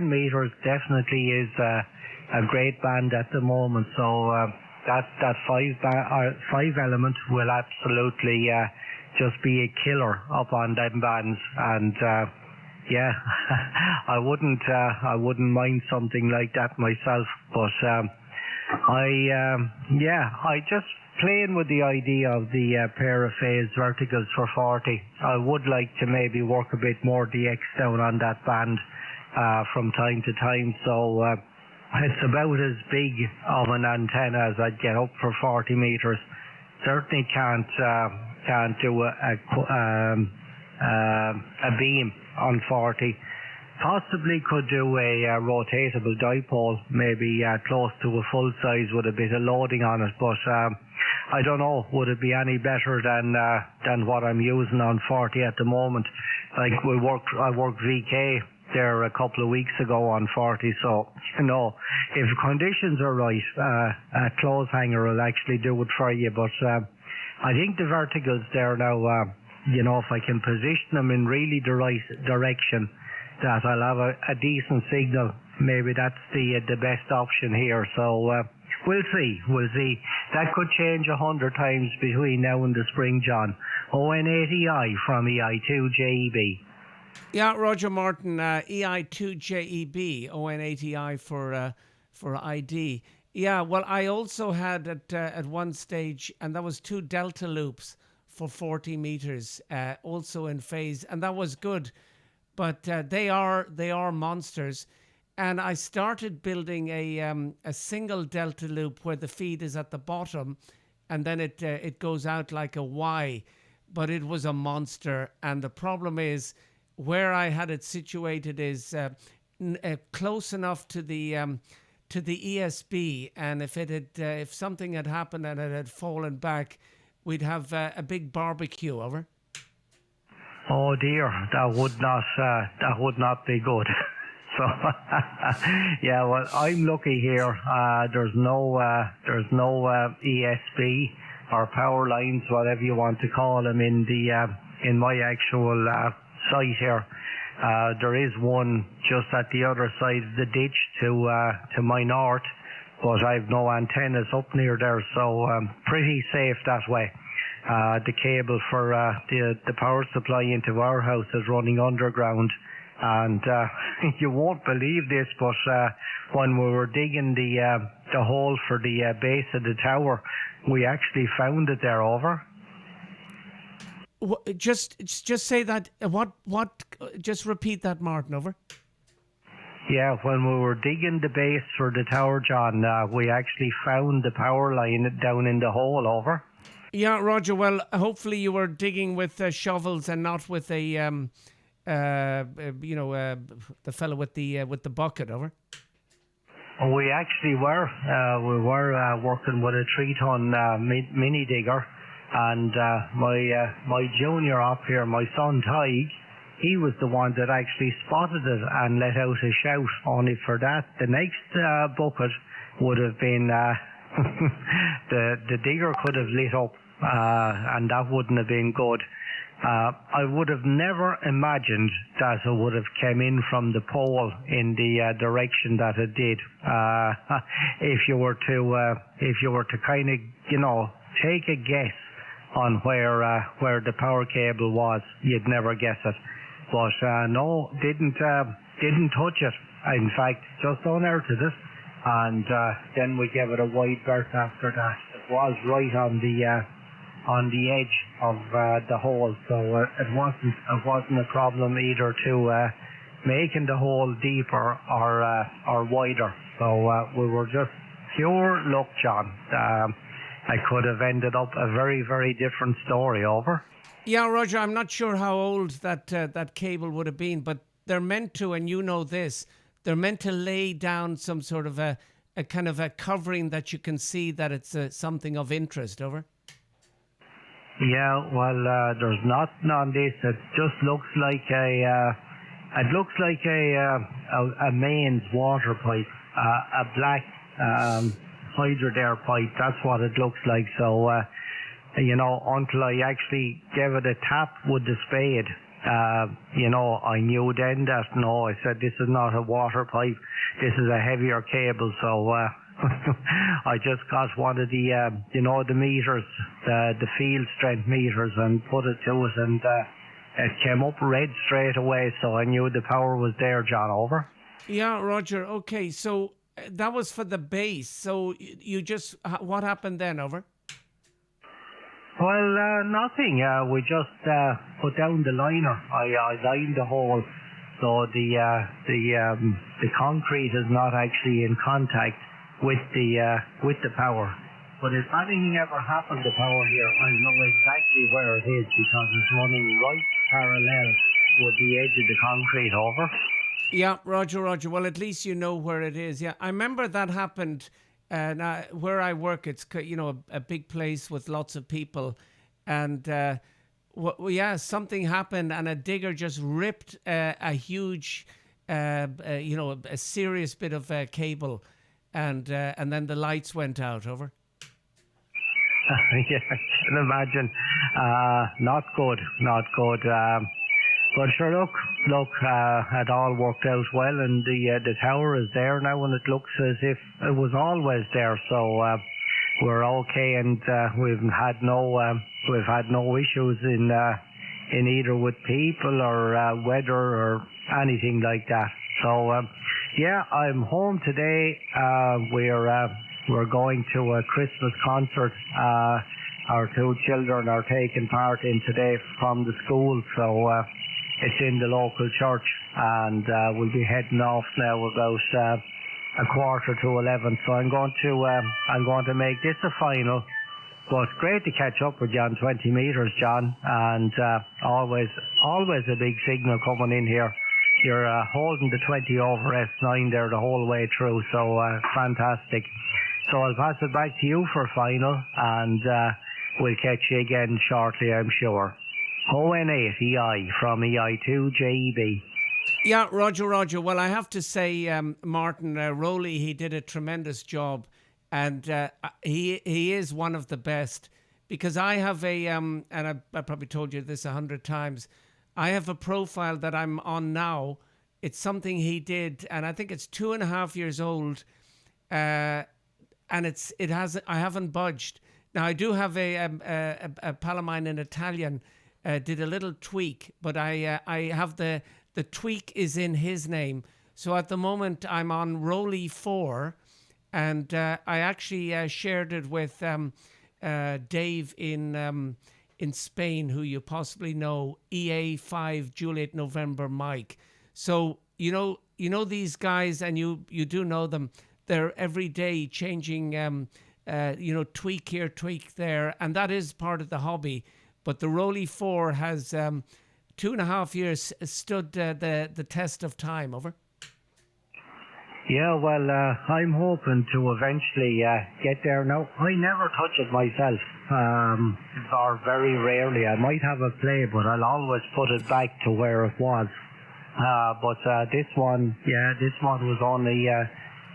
meters definitely is a great band at the moment. So that five element will absolutely just be a killer up on them bands. And yeah, I wouldn't mind something like that myself. But I just playing with the idea of the pair of phase verticals for 40. I would like to maybe work a bit more DX down on that band from time to time. So it's about as big of an antenna as I'd get up for 40 meters. Certainly can't do a beam on 40. Possibly could do a rotatable dipole, maybe close to a full size with a bit of loading on it. But I don't know, would it be any better than what I'm using on 40 at the moment? Like I worked VK there a couple of weeks ago on 40, so if conditions are right, a clothes hanger will actually do it for you. But I think the verticals there now, if I can position them in really the right direction, that I'll have a decent signal. Maybe that's the best option here. So we'll see. That could change 100 times between now and the spring, John. ON80i from EI2JEB. Yeah, Roger Martin, EI2JEB, ON80i for ID. Yeah, well, I also had at one stage, and that was 2 delta loops for 40 meters, also in phase, and that was good. But they are monsters. And I started building a single delta loop where the feed is at the bottom, and then it goes out like a Y. But it was a monster, and the problem is where I had it situated is close enough to the ESB, and if something had happened and it had fallen back, we'd have a big barbecue. Over. Oh dear, that would not be good. So yeah, well, I'm lucky here. There's no ESB or power lines, whatever you want to call them, in my actual site here. There is one just at the other side of the ditch to my north, but I've no antennas up near there, so pretty safe that way. The cable for the power supply into our house is running underground, and you won't believe this, but when we were digging the hole for the base of the tower, we actually found it there. Over. Just say that. What? Just repeat that, Martin. Over. Yeah, when we were digging the base for the tower, John, we actually found the power line down in the hole. Over. Yeah, Roger. Well, hopefully you were digging with shovels and not with the fellow with the bucket. Over. We actually were. We were working with a 3-ton mini digger, and my junior up here, my son Tig, he was the one that actually spotted it and let out a shout. Only for that, the next bucket would have been the digger could have lit up, and that wouldn't have been good. I would have never imagined that it would have come in from the pole in the direction that it did. If you were to kind of take a guess on where the power cable was, you'd never guess it. But no, didn't touch it. In fact, just unearthed it, and then we gave it a wide berth after that. It was right on the edge of the hole, so it wasn't a problem either to making the hole deeper or wider. So we were just pure luck, John. I could have ended up a very, very different story. Over. Yeah, Roger, I'm not sure how old that cable would have been, but they're meant to, and you know this, they're meant to lay down some sort of a kind of a covering that you can see that it's something of interest. Over. Yeah, well, there's nothing on this. It just looks like a mains water pipe, a black hydrodare pipe. That's what it looks like. So, until I actually gave it a tap with the spade, I knew then that, no, I said, this is not a water pipe, this is a heavier cable, so I just got one of the, the meters, the field strength meters, and put it to it, and it came up red straight away, so I knew the power was there, John, over. Yeah, Roger, okay, so that was for the base, so what happened then, over? Well, nothing. We just put down the liner. I lined the hole, so the concrete is not actually in contact with the power. But if anything ever happened to power here, I know exactly where it is because it's running right parallel with the edge of the concrete, over. Yeah, Roger. Well, at least you know where it is. Yeah, I remember that happened. Now, where I work, it's a big place with lots of people, and something happened, and a digger just ripped a huge, a serious bit of cable, and then the lights went out. Over. Yeah, I can imagine. Not good. But sure, look, it all worked out well, and the tower is there now, and it looks as if it was always there. So we're okay, and we've had no issues in either with people or weather or anything like that. So I'm home today. We're going to a Christmas concert. Our two children are taking part in today from the school, so it's in the local church, and we'll be heading off now about 11:15. So I'm going to make this a final. But great to catch up with you on 20 meters, John, and always a big signal coming in here. You're holding the 20 over S9 there the whole way through, so fantastic. So I'll pass it back to you for final, and we'll catch you again shortly, I'm sure. ON8 EI from EI2JEB. Yeah, Roger. Well, I have to say, Martin Rowley, he did a tremendous job, and he is one of the best, because I have and I probably told you this 100 times, I have a profile that I'm on now. It's something he did, and I think it's 2.5 years old, and I haven't budged. Now, I do have a pal of mine in Italian, did a little tweak, but I have the tweak is in his name. So at the moment I'm on Rowley 4, and I actually shared it with Dave in Spain, who you possibly know, EA5 Juliet November Mike. So you know these guys, and you do know them. They're every day changing, tweak here, tweak there, and that is part of the hobby. But the Rowley 4 has 2.5 years stood the test of time. Over. Yeah, well, I'm hoping to eventually get there. Now, I never touch it myself, or very rarely. I might have a play, but I'll always put it back to where it was. But this one was only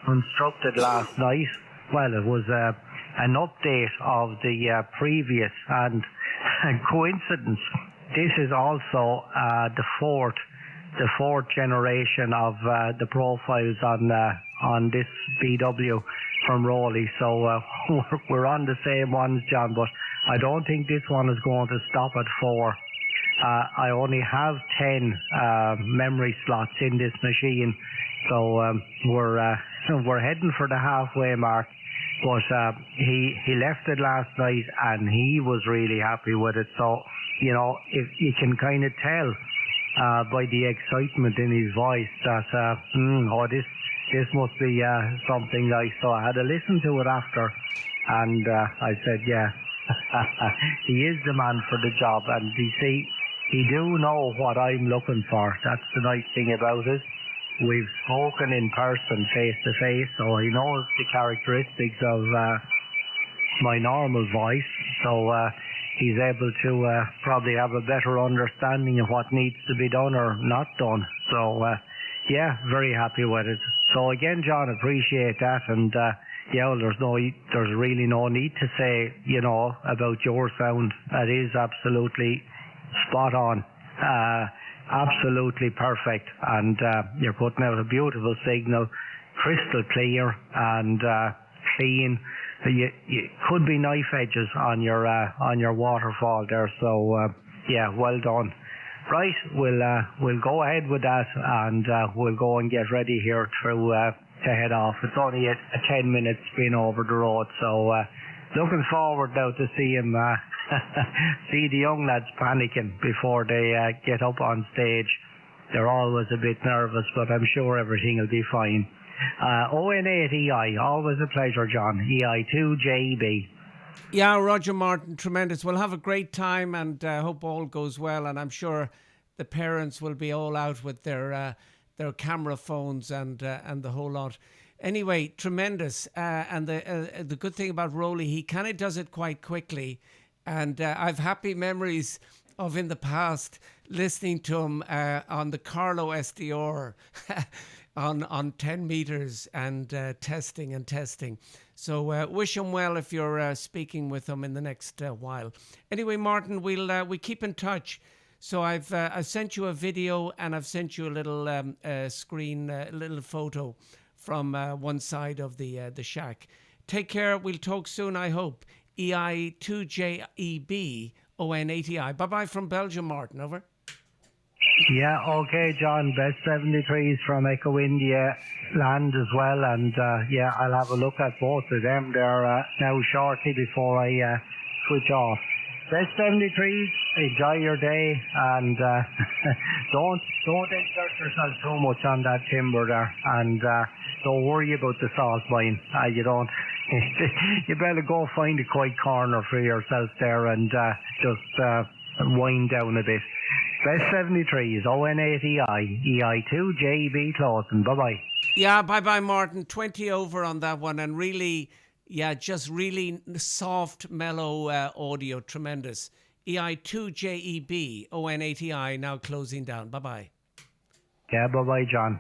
constructed last night. Well, it was an update of the previous, and coincidence, this is also the fourth generation of the profiles on this BW from Rowley. So we're on the same ones, John, but I don't think this one is going to stop at 4. I only have 10 memory slots in this machine, so we're heading for the halfway mark. But he left it last night, and he was really happy with it. So if you can kind of tell by the excitement in his voice that this must be something nice. So I had to listen to it after, and I said, yeah, he is the man for the job. And you see, he do know what I'm looking for. That's the nice thing about it. We've spoken in person, face to face, so he knows the characteristics of my normal voice. So he's able to probably have a better understanding of what needs to be done or not done. So yeah, very happy with it. So again, John, appreciate that, and yeah, there's really no need to say about your sound. That is absolutely spot on. absolutely perfect. And you're putting out a beautiful signal, crystal clear and clean. You could be knife edges on your waterfall there. So yeah, well done. Right, we'll go ahead with that, and we'll go and get ready here to head off. It's only a 10 minutes been over the road, so looking forward now to see him see the young lads panicking before they get up on stage. They're always a bit nervous, but I'm sure everything will be fine. ON8EI, always a pleasure, John. EI2JEB. Yeah, Roger Martin, tremendous. We'll have a great time, and hope all goes well. And I'm sure the parents will be all out with their camera phones and the whole lot. Anyway, tremendous. And the good thing about Rowley, he kind of does it quite quickly. And I've happy memories of in the past listening to him on the Carlo SDR on 10 meters and testing. So wish him well if you're speaking with him in the next while. Anyway, Martin, we keep in touch. So I've sent you a video, and I've sent you a little screen, little photo from one side of the shack. Take care. We'll talk soon, I hope. EI2JEB ON8EI. Bye-bye from Belgium, Martin. Over. Yeah, okay, John. Best 73s from Echo India land as well. And yeah, I'll have a look at both of them there now shortly before I switch off. Best 73s, enjoy your day, and don't exert yourself too much on that timber there, and don't worry about the salt mine. You don't. You better go find a quiet corner for yourself there and just wind down a bit. Best 73s, ON8EI, EI2JEB closing. Bye-bye. Yeah, bye-bye, Martin. 20 over on that one, and really, yeah, just really soft, mellow audio. Tremendous. EI2JEB, ON8EI, now closing down. Bye-bye. Yeah, bye-bye, John.